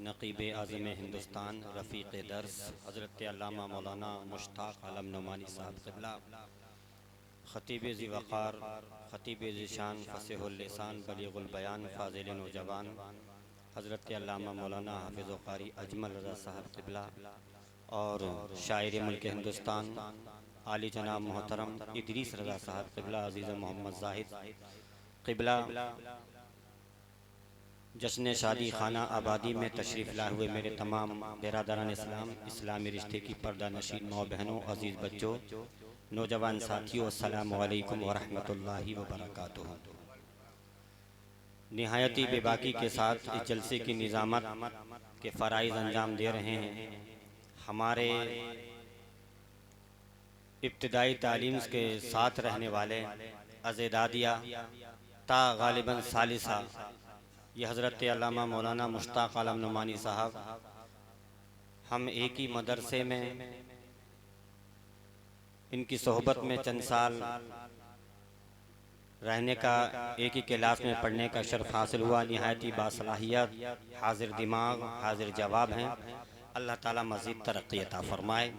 नक़ीब आज़म हिंदुस्तान रफ़ीक़ दर्स हज़रत अल्लामा मौलाना मुश्ताक़ आलम नुमानी साहब क़िबला, ख़तीब ज़ी वक़ार, ख़तीब ज़ीशान, फ़सीहुल लिसान, बलीग़ुल बयान, फ़ाज़िल नौजवान हज़रत अल्लामा मौलाना हाफ़िज़ व क़ारी अजमल रज़ा साहब क़िबला और शायर मुल्क हिंदुस्तान आली जनाब मोहतरम इदरीस रज़ा साहब क़िबला, अज़ीज़ मोहम्मद ज़ाहिद क़िबला जश्न शादी खाना आबादी में तशरीफ़ लाए हुए मेरे तमाम बिरादरान इस्लाम, इस्लामी रिश्ते की पर्दा नशीन माँ बहनों, अज़ीज़ बच्चों, नौजवान साथियों, अस्सलामु अलैकुम व रहमतुल्लाहि व बरकातुहू। निहायती बेबाकी के साथ इस जलसे की निज़ामत के फ़राइज़ अंजाम दे रहे हैं। हमारे इब्तिदाई तालीम के साथ रहने वाले अज़ेदादिया ता गालिबन सालिसा ये हज़रत अल्लामा मौलाना मुश्ताक़ आलम नुमानी साहब, हम एक ही मदरसे में इनकी सोहबत में चंद साल रहने का, एक ही क्लास में पढ़ने का शर्फ हासिल हुआ। निहायती बासलाहियत, हाजिर दिमाग, हाजिर जवाब हैं। अल्लाह ताला मज़ीद तरक्की अता फरमाए।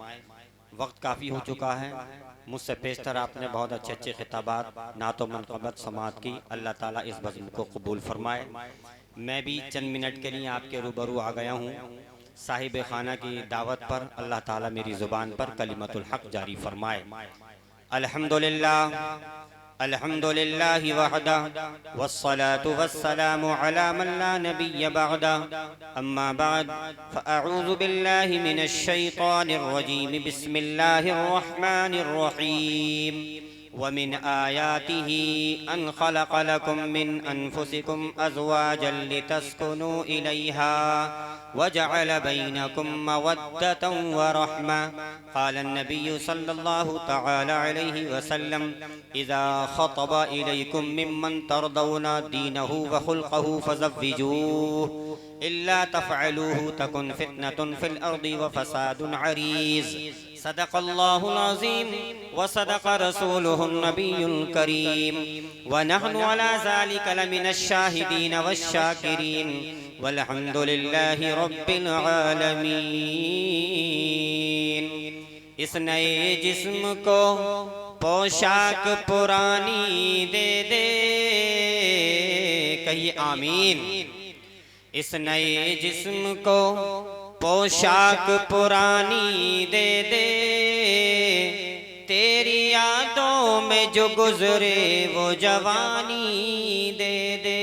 वक्त काफ़ी हो चुका है। मुझसे पेशतर आपने बहुत अच्छे अच्छे खिताबात, नातो मनक़बत समात की। अल्लाह ताला इस बज़्म को कबूल फरमाए। मैं भी चंद मिनट के लिए आपके रूबरू आ गया हूँ साहिब खाना की दावत पर। अल्लाह ताला मेरी ज़ुबान पर कलिमतुल हक़ जारी फरमाए। अल्हम्दुलिल्लाह अल्हम्दुलिल्लाहि वहदा वस्सलातु वस्सलामु अला मन ला नबिय्य बअदा, अम्मा बअद फ़अऊज़ु बिल्लाहि मिनश शैतानिर रजीम, बिस्मिल्लाहिर रहमानिर रहीम। वमिन आयातिही अन खलक़ लकुम मिन अनफुसिकुम अज़वाजन लितस्कुनू इलैहा वजअल बैनकुम मवद्दतन व रहमा। क़ाल नबिय्यु सल्लल्लाहु तआला अलैहि वसल्लम, इज़ा ख़तब इलैकुम मिम्मन तरदौना दीनहु व खुल्क़हु फ़ज़व्विजूहु, इल्ला तफ़अलूहु तकुन फ़ितनतुन फ़िल अर्दि व फ़सादुन अरीज़। सदक़ल्लाहुल अज़ीम व सदक़ रसूलुहुन नबियुल करीम व नहनु अला ज़ालिका लमिनश शाहिदीन वश्शाकिरीन वल्हम्दुलिल्लाहि रब्बिल आलमीन। इस नए जिस्म को पोशाक पुरानी दे दे, कहिए आमीन। इस नए जिस्म को पोशाक पुरानी दे दे, तेरी यादों में जो गुजरे वो जवानी दे दे,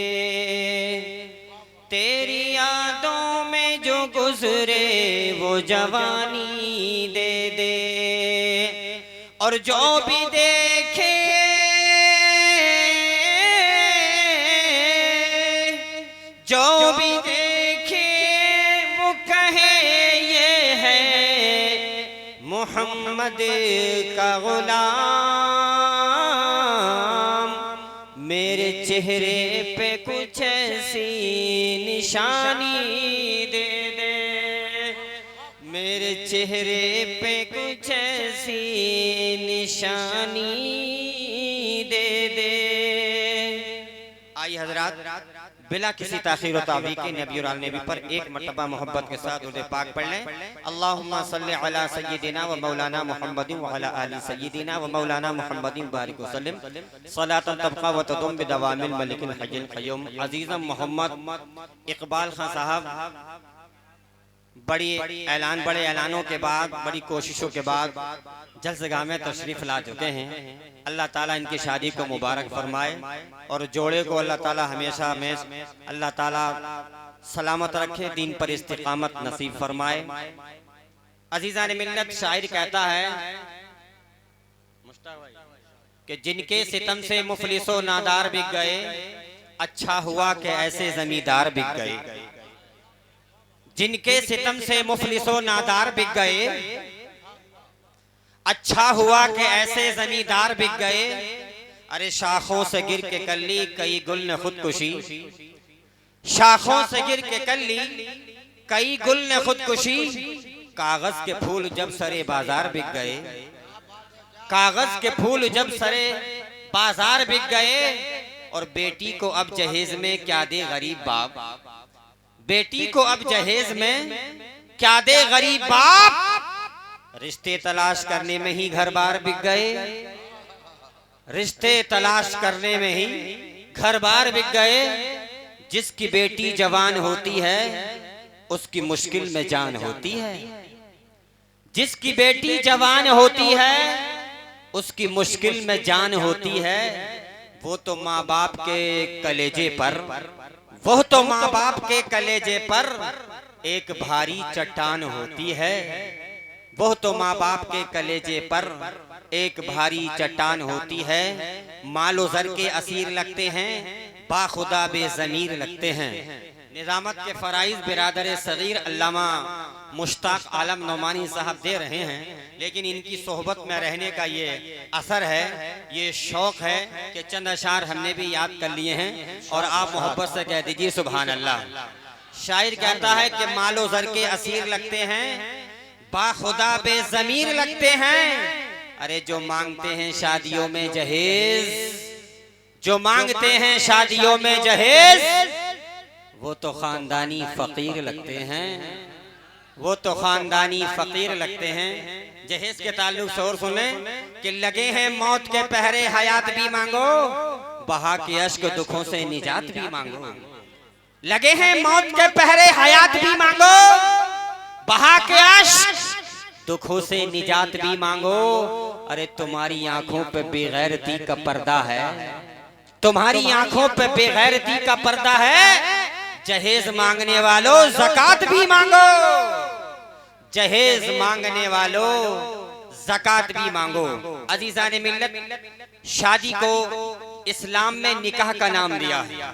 तेरी यादों में जो गुजरे वो जवानी दे दे। और जो भी देखे जो भी देखे वो कहे ये है मोहम्मद का गुलाम। मेरे चेहरे पे कुछ ऐसी निशानी दे दे, मेरे चेहरे पे कुछ ऐसी निशानी दे दे। आइए हजरात, बिला किसी ताखीर व तावीक़ के नबी और नबी पर एक मरतबा मोहब्बत के साथ दुरूद पाक पढ़ लें। अल्लाहुम्मा सल्लि अला सय्यिदिना व मौलाना मुहम्मदिन व अला आलि सय्यिदिना व मौलाना मुहम्मदिन बारिक वसल्लम सलातन तबक़ा व तदुम बिदवामिल मलिकिल हय्यिल क़य्यूम। अज़ीज़म मोहम्मद इकबाल खां साहब बड़े ऐलानों के बाद, बड़ी कोशिशों के बाद जलसगाह में तशरीफ़ ला चुके हैं। अल्लाह ताला इनकी शादी को मुबारक फरमाए और जोड़े को अल्लाह ताला हमेशा अल्लाह ताला सलामत रखे, दीन पर इस्तिकामत नसीब फरमाए। अजीज़ान मिल्लत, शायर कहता है कि जिनके सितम से मुफलिसो नादार बिक गए, अच्छा हुआ कि ऐसे जमींदार बिक गए। जिनके सितम से मुफलिसो नादार बिक गए, अच्छा हुआ कि ऐसे जमींदार बिक गए। अरे शाखों से गिर के कल्ली कई गुल ने खुदकुशी, शाखों से गिर के कल्ली कई गुल ने खुदकुशी। कागज के फूल जब सरे बाजार बिक गए, कागज के फूल जब सरे बाजार बिक गए। और बेटी को अब जहेज में क्या दे गरीब बाप, बेटी को अब जहेज में क्या दे गरीब बाप। रिश्ते तलाश करने में ही घर बार बिक गए, रिश्ते तलाश करने में ही घर बार बिक गए। जिसकी बेटी जवान होती है उसकी मुश्किल में जान होती है, जिसकी बेटी जवान होती है उसकी मुश्किल में जान होती है। वो तो माँ बाप के कलेजे पर, वो तो माँ बाप के कलेजे पर एक भारी चट्टान होती है, वो तो माँ बाप के कलेजे पर एक भारी चट्टान होती है। मालो ज़र के असीर लगते हैं, बाखुदा बेज़मीर लगते हैं। निज़ामत के फ़राइज़ बिरादर सगीर अल्लामा मुश्ताक आलम नौमानी साहब दे रहे हैं, लेकिन इनकी सोहबत में रहने का ये असर है, ये शौक़ है कि चंद अशार हमने भी याद कर लिए हैं और आप मोहब्बत से कह दीजिए सुभान अल्लाह। शायर कहता है कि मालो ज़र के असीर लगते हैं, बाखुदा बेज़मीर लगते हैं। अरे जो मांगते हैं शादियों में जहेज, जो मांगते हैं शादियों में जहेज, वो तो खानदानी फकीर लगते हैं, वो तो खानदानी फकीर लगते हैं। जहेज के ताल्लुक से और सुने कि लगे हैं मौत के पहरे हयात भी मांगो, बहा के अश्क दुखों से निजात भी मांगो। लगे हैं मौत के पहरे हयात भी मांगो, बहा के अश्क दुखों से निजात भी मांगो। अरे तुम्हारी आंखों पे बेगैरती का पर्दा है, तुम्हारी आंखों पे बेगैरती का पर्दा है। जहेज मांगने वालों ज़कात भी मांगो, जहेज मांगने वालों ज़कात भी मांगो। अजीज़ान मिल्लत, शादी को इस्लाम में निकाह का नाम दिया है,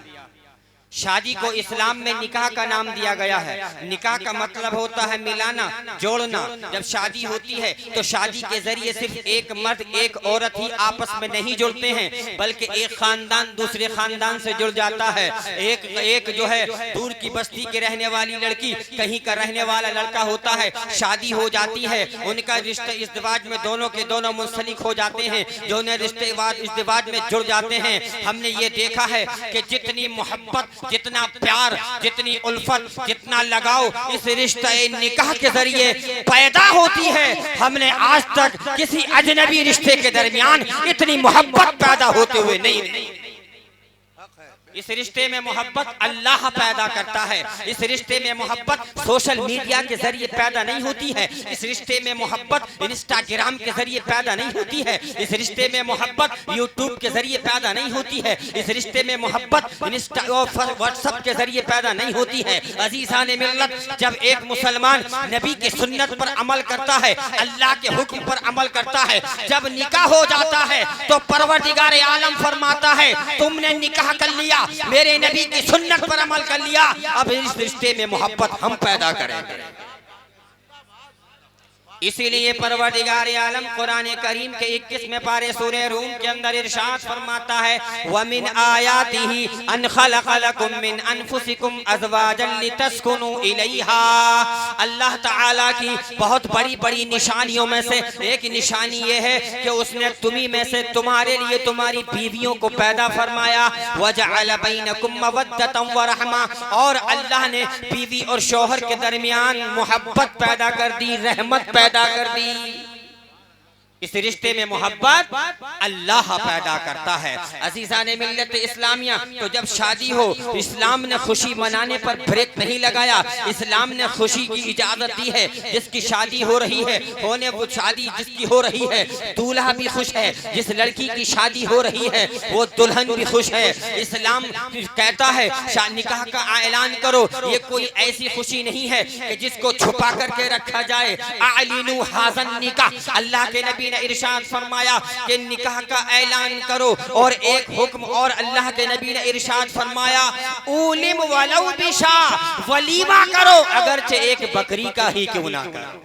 शादी को इस्लाम में निकाह का नाम दिया गया है। निकाह का मतलब होता है मिलाना, जोड़ना। जब शादी होती है तो शादी के जरिए सिर्फ एक मर्द एक औरत ही आपस में नहीं जुड़ते हैं, बल्कि एक खानदान दूसरे खानदान से जुड़ जाता है। एक जो है दूर की बस्ती के रहने वाली लड़की कहीं का रहने वाला लड़का होता है, शादी हो जाती है, उनका रिश्ता इज़्दिवाज में दोनों के दोनों मुंसलिक हो जाते हैं, दोनों रिश्ते इज़्दिवाज में जुड़ जाते हैं। हमने ये देखा है कि जितनी मोहब्बत, जितना प्यार, जितनी उल्फत, जितना लगाव इस रिश्ते निकाह के जरिए पैदा होती है, हमने आज तक किसी अजनबी रिश्ते के दरमियान इतनी मोहब्बत पैदा होते हुए नहीं। इस रिश्ते में मोहब्बत अल्लाह पैदा करता है, इस रिश्ते में मोहब्बत सोशल मीडिया के जरिए पैदा नहीं होती है, इस रिश्ते में मोहब्बत इंस्टाग्राम के जरिए पैदा नहीं होती है, इस रिश्ते में मोहब्बत यूट्यूब के जरिए पैदा नहीं होती है, इस रिश्ते में मोहब्बत व्हाट्सएप के जरिए पैदा नहीं होती है। अजीज़ान मिल्लत, जब एक मुसलमान नबी की सुन्नत पर अमल करता है, अल्लाह के हुक्म पर अमल करता है, जब निकाह हो जाता है तो परवरदिगार आलम फरमाता है तुमने निकाह कर लिया, मेरे नबी की सुन्नत पर अमल कर लिया, अब इस रिश्ते में मोहब्बत हम पैदा करेंगे। इसीलिए परवरदिगार आलम कुरान करीम के 21वें पारे सूरह रूम के अंदर इरशाद फरमाता है वमिन आयातिही अन खलक़ लकुम मिन अनफुसिकुम अज़वाजन लितस्कुनु इलैहा। अल्लाह ताला की बहुत बड़ी बड़ी निशानियों में से एक निशानी ये है कि उसने तुम्ही में से तुम्हारे लिए तुम्हारी बीवियों को पैदा फरमाया। वजअल बैनकुम मवद्दतन व रहमा, और अल्लाह ने बीवी और शौहर के दरमियान मोहब्बत पैदा कर दी, रहमत पैदा कर दी। इस रिश्ते में मोहब्बत अल्लाह पैदा करता है। अजीज़ान मिल्लत इस्लामिया, तो जब शादी हो इस्लाम ने खुशी मनाने पर ब्रेक नहीं लगाया, इस्लाम ने खुशी की इजाजत दी है। जिसकी शादी हो रही है, होने वो शादी जिसकी हो रही है, दूल्हा भी खुश है, जिस लड़की की शादी हो रही है वो दुल्हन भी खुश है। इस्लाम कहता है निकाह का ऐलान करो। ये कोई ऐसी खुशी नहीं है कि जिसको छुपा करके रखा जाए। आलिनु हाज़न निकाह, अल्लाह के नबी ने इरशाद फरमाया कि निकाह का ऐलान करो। और एक हुक्म और अल्लाह के नबी ने इरशाद फरमाया उलिम वलौ बिशा, वलीमा करो अगरचे एक बकरी का ही क्यों ना करो,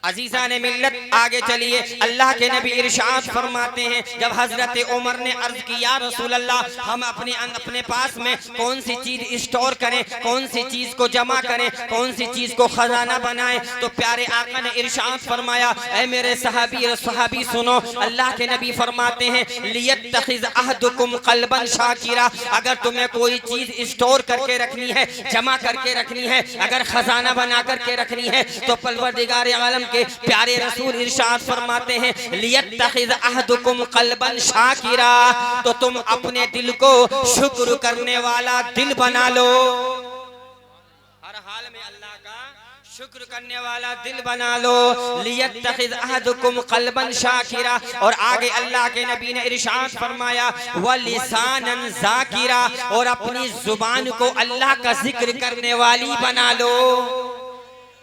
अजीजा ने मिल्लत आगे चलिए, अल्लाह के नबी इरशाद फरमाते हैं, जब हजरत उमर ने अर्ज किया रसूल अल्लाह हम अपने पास में कौन सी चीज स्टोर करें, कौन सी चीज को जमा करें, कौन सी चीज को खजाना बनाएं, तो प्यारे आका ने इरशाद फरमाया, ऐ मेरे सहाबी सुनो, अल्लाह के नबी फरमाते हैं लियत्तखिज़ अहदुकुम क़ल्बन शाकिरा, अगर तुम्हें कोई चीज स्टोर करके रखनी है, जमा करके रखनी है, अगर खजाना बना करके रखनी है, तो परवरदिगार आलम के प्यारे रसूल इरशाद फरमाते हैं लियत्तखिज़ अहदुकुम क़ल्बन शाकिरा, तो तुम अपने दिल को शुक्र करने वाला दिल बना लो, हर हाल में अल्लाह का शुक्र करने वाला दिल बना लो। लियत्तखिज़ अहदुकुम क़ल्बन शाकिरा, और आगे अल्लाह के नबी ने इरशाद फरमाया व लिसानन ज़ाकिरा, और अपनी जुबान को अल्लाह का जिक्र करने वाली बना लो।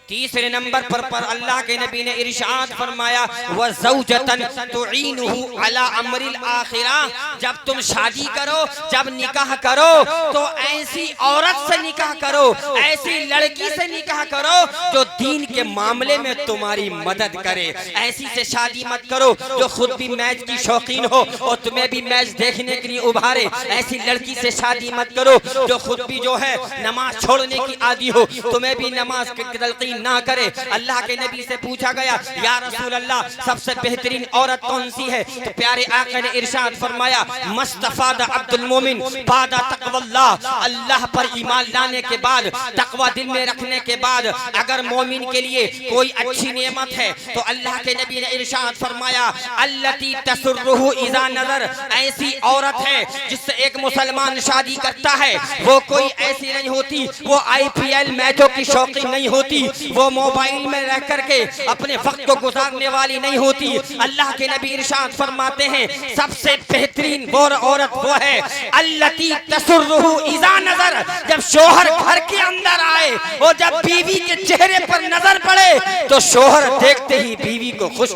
तीसरे नंबर पर अल्लाह के नबी ने इरशाद फरमाया व ज़ौजतन तुईनुहु अला अमरिल आखिरा, जब तुम शादी करो, जब निकाह करो, तो ऐसी औरत से निकाह करो, ऐसी लड़की से निकाह करो जो दीन के मामले में तुम्हारी मदद करे। ऐसी से शादी मत करो जो खुद भी मैच की शौकीन हो और तुम्हें भी मैच देखने के लिए उभारे। ऐसी लड़की से शादी मत करो जो खुद भी जो है नमाज छोड़ने की आदी हो, तुम्हें भी नमाज की तलकीन ना करे। अल्लाह के नबी से पूछा गया या रसूल अल्लाह सबसे बेहतरीन औरत कौन सी है, तो प्यारे आका ने इरशाद फरमाया मस्तफाद अब्दुल मोमिन बादा तक़वल्लाह, अल्लाह पर ईमान लाने के बाद, तकवा दिल में रखने के बाद अगर मोमिन के लिए कोई अच्छी नेमत है तो अल्लाह के नबी ने इरशाद फरमाया अल्लती तसुर्रुहु इज़ा नज़र, ऐसी औरत है जिससे एक मुसलमान शादी करता है, वो कोई ऐसी नहीं होती, वो IPL मैचों की शौकीन नहीं होती, वो मोबाइल में रह करके अपने वक्त को गुजारने वाली नहीं होती। अल्लाह के नबी इरशाद फरमाते हैं सबसे बेहतरीन वो औरत वो है अल्लती तसुर्रुहु इज़ा नज़र, जब शोहर घर के अंदर आए और जब बीवी के चेहरे पर नजर पड़े तो शोहर देखते ही बीवी को खुश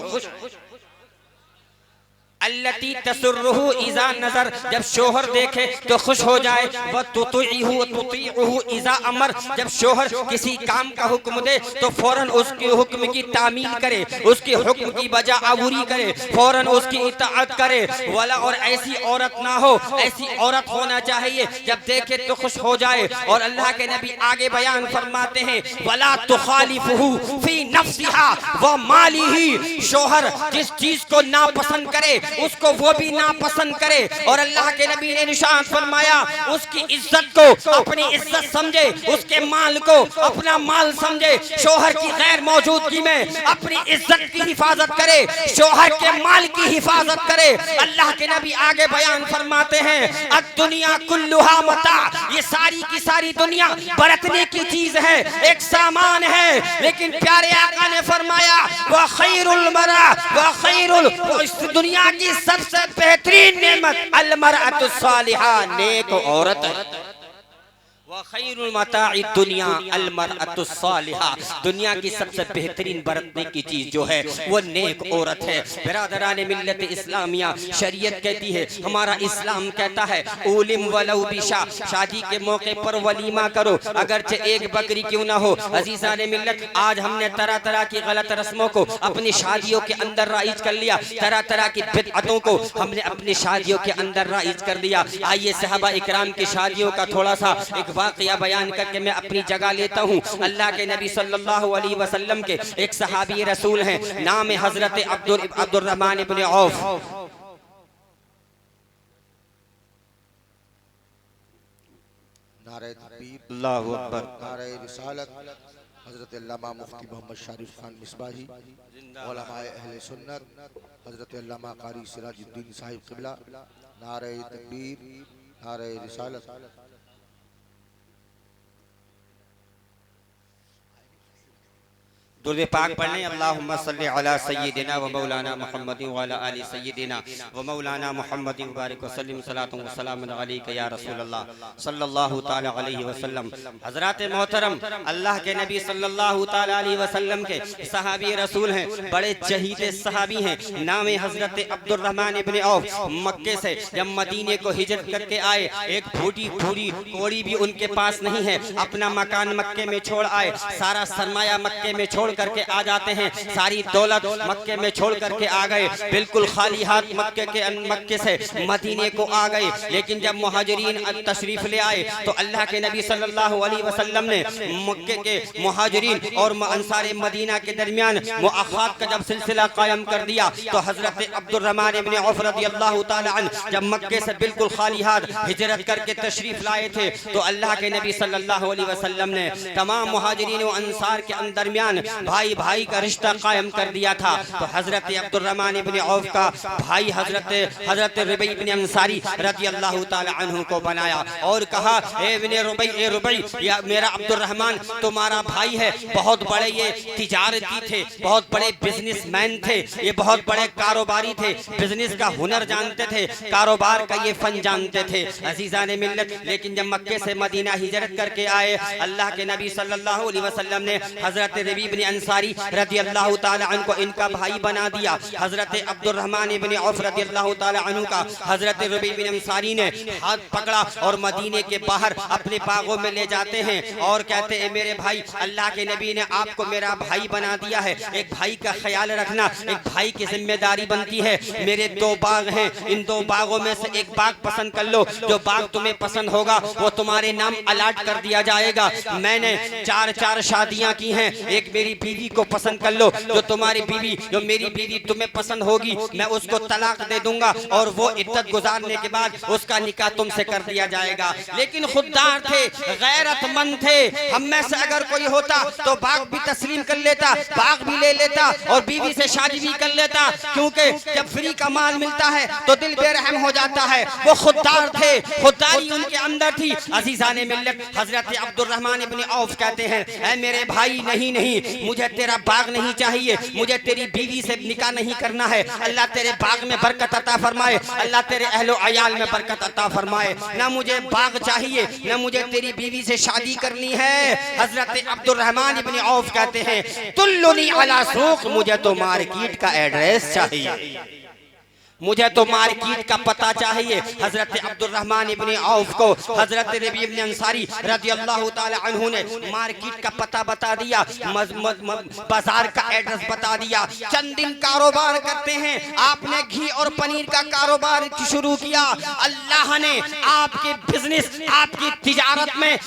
अल्लती तसुर्रुहु इज़ा नज़र, जब शोहर देखे तो खुश हो जाए। व तुतीउहु इज़ा अमर, जब शोहर किसी काम का हुक्म दे तो फौरन उसके हुक्म की तामील करे, उसके हुक्म की बजा आवूरी करे, फौरन उसकी इताअत करे। वाला और ऐसी औरत ना हो, ऐसी औरत होना चाहिए जब देखे तो खुश हो जाए। और अल्लाह के नबी आगे बयान फरमाते हैं वला तुखालिफुहु फी नफ्सिहा व मालिही, शोहर जिस चीज को नापसंद करे उसको वो भी नापसंद करे। और अल्लाह के नबी ने इरशाद फरमाया उसकी इज्जत को अपनी इज्जत समझे, उसके माल को अपना माल समझे, शोहर की गैर मौजूदगी में अपनी इज्जत की हिफाजत करे, शोहर के माल की हिफाजत करे। अल्लाह के नबी आगे बयान फरमाते हैं अद्दुनिया कुल्लुहा मता, ये सारी की सारी दुनिया बरतने की चीज है, एक सामान है, लेकिन प्यारे आका ने फरमाया व खैरुल मरा व खैरुल, इस दुनिया की सबसे बेहतरीन नेमत अल-मरअतु सालिहा, नेक औरत है। व खैरुल मताइ दुनिया अल-मरअतु सालिहा, दुनिया की सबसे बेहतरीन बरतने की चीज जो है वो नेक औरत है। बिरादरान मिल्लत इस्लामिया, शरीयत कहती है, हमारा इस्लाम कहता है उलिम वलौ बिशा, शादी के मौके पर वलीमा करो अगरचे एक बकरी क्यों ना हो। अजीज़ान मिल्लत, आज हमने तरह तरह की गलत रस्मों को अपनी शादियों के अंदर राइज कर लिया, तरह तरह की बिदअतों को हमने अपनी शादियों के अंदर राइज कर दिया। आइए सहाबा इकराम की शादियों का थोड़ा सा एक वाक़या बयान करके मैं अपनी जगह लेता हूँ। अल्लाह के नबी सल्लल्लाहु अलैहि वसल्लम के एक सहाबी रसूल हैं, नाम है हजरत अब्दुर्रहमान इब्न औफ। नारे तकबीर, अल्लाहु अकबर, नारे रिसालत, हजरत अल्लामा मुफ्ती मोहम्मद शारिफ खान मिसबाही, उलमाए अहले सुन्नत, हजरत अल्लामा कारी सिराजुद्दीन साहिब क़िबला, नारे तकबीर, नारे रिसालत। दुरूद पाक पढ़ने अल्लाहुम्मा सल्ली अला सय्यिदिना व मौलाना मुहम्मदिन व अला आलि सय्यिदिना व मौलाना मुहम्मदिन व बारिक व सल्लिम सलातु व सलामुन अलैका या रसूलल्लाह सल्लल्लाहु ताला अलैहि वसल्लम। हज़रात मोहतरम, अल्लाह के नबी सल्लल्लाहु ताला अलैहि वसल्लम के सहाबी रसूल हैं, बड़े चहीते सहाबी हैं, नाम है हजरत अब्दुर्रहमान इब्न औफ। मक्के से जब मदीने को हिजरत करके आए, एक भूटी पूरी कोड़ी भी उनके पास नहीं है, अपना मकान मक्के में छोड़ आए, सारा सरमाया मक्के में छोड़ छोड़ करके आ जाते हैं, सारी दौलत मक्के में छोड़ करके आ गए, बिल्कुल खाली हाथ मक्के से मदीने को आ गए। लेकिन जब मुहाजिरीन तशरीफ ले आए तो अल्लाह के नबी सल्लल्लाहु अलैहि वसल्लम ने मक्के के मुहाजिरीन और अंसार मदीना के दरमियान मुआखात का जब सिलसिला कायम कर दिया तो हजरत अब्दुर्रहमान इब्न औफ रज़ियल्लाहु ताला अन्हु जब मक्के से बिल्कुल खाली हाथ हिजरत करके तशरीफ लाए थे तो अल्लाह के नबी सल्लल्लाहु अलैहि वसल्लम ने तमाम मुहाजिरीन और अंसार के दरमियान भाई भाई का रिश्ता कायम कर दिया था। तो हजरत अब्दुर्रहमान इब्न औफ का भाई हजरत रुबई इब्न अंसारी रज़ियल्लाहु ताला अन्हु को बनाया और कहा, ए रुबई, या मेरा अब्दुर्रहमान तुम्हारा भाई है, बहुत बड़े ये तिजारती थे, बहुत बड़े बिजनेसमैन थे, ये बहुत बड़े कारोबारी थे, बिजनेस का हुनर जानते थे, कारोबार का ये फन जानते थे। अजीज़ान मिल्लत, लेकिन जब मक्के से मदीना हिजरत करके आए अल्लाह के नबी सल्लल्लाहु अलैहि वसल्लम ने हजरत रबी इब्न अंसारी रज़ियल्लाहु ताला अन्हु को इनका भाई बना दिया। हजरत अब्दुर्रहमान इब्न औफ रज़ियल्लाहु ताला अन्हु का हजरत रबी इब्न अंसारी ने हाथ पकड़ा और मदीने के बाहर अपने बागों में ले जाते हैं और कहते हैं, मेरे भाई, अल्लाह के नबी ने आपको मेरा भाई बना दिया है, एक भाई का ख्याल रखना, एक भाई की जिम्मेदारी बनती है। मेरे 2 बाग हैं, इन 2 बागों में से एक बाग पसंद कर लो, जो बाग तुम्हें पसंद होगा वो तुम्हारे नाम अलाट कर दिया जाएगा। मैंने 4 शादियां की हैं, एक मेरी बीवी को पसंद कर लो, जो मेरी बीवी तुम्हें पसंद होगी मैं उसको तलाक दे दूंगा और वो इद्दत गुजारने के बाद उसका निकाह तुमसे कर दिया जाएगा। लेकिन खुददार थे, गैरतमंद थे, हम में से अगर कोई होता तो बाग भी तस्लीम कर लेता, बाग भी ले लेता और बीवी से शादी भी कर लेता, क्योंकि जब फ्री का माल मिलता है तो दिल बेरहम हो जाता है। वो खुददार थे, खुददारी उनके अंदर थी। अजीज़ाने मिल्लत, हजरत अब्दुर्रहमान इब्न औफ कहते हैं, ऐ मेरे भाई, नहीं, मुझे तेरा बाग नहीं चाहिए, मुझे तेरी बीवी से निकाह नहीं करना है। अल्लाह तेरे बाग में बरकत अता फरमाए, अल्लाह तेरे अहलो अयाल में बरकत अता फरमाए। ना मुझे बाग चाहिए, ना मुझे तेरी बीवी से शादी करनी है। हजरत अब्दुर्रहमान इब्न औफ कहते हैं, तुल्लुनी अला सूक, मुझे तो मार्केट का एड्रेस चाहिए, मुझे तो मार्केट का पता चाहिए। हजरत अब्दुर्रहमान इब्न औफ को हजरत रबी इब्न अंसारी रज़ियल्लाहु ताला अन्हु ने मार्केट का पता बता दिया, बाजार का एड्रेस बता दिया। चंद दिन कारोबार करते हैं, आपने घी और पनीर का कारोबार शुरू किया। अल्लाह ने आपके बिजनेस, आपकी तिजारत में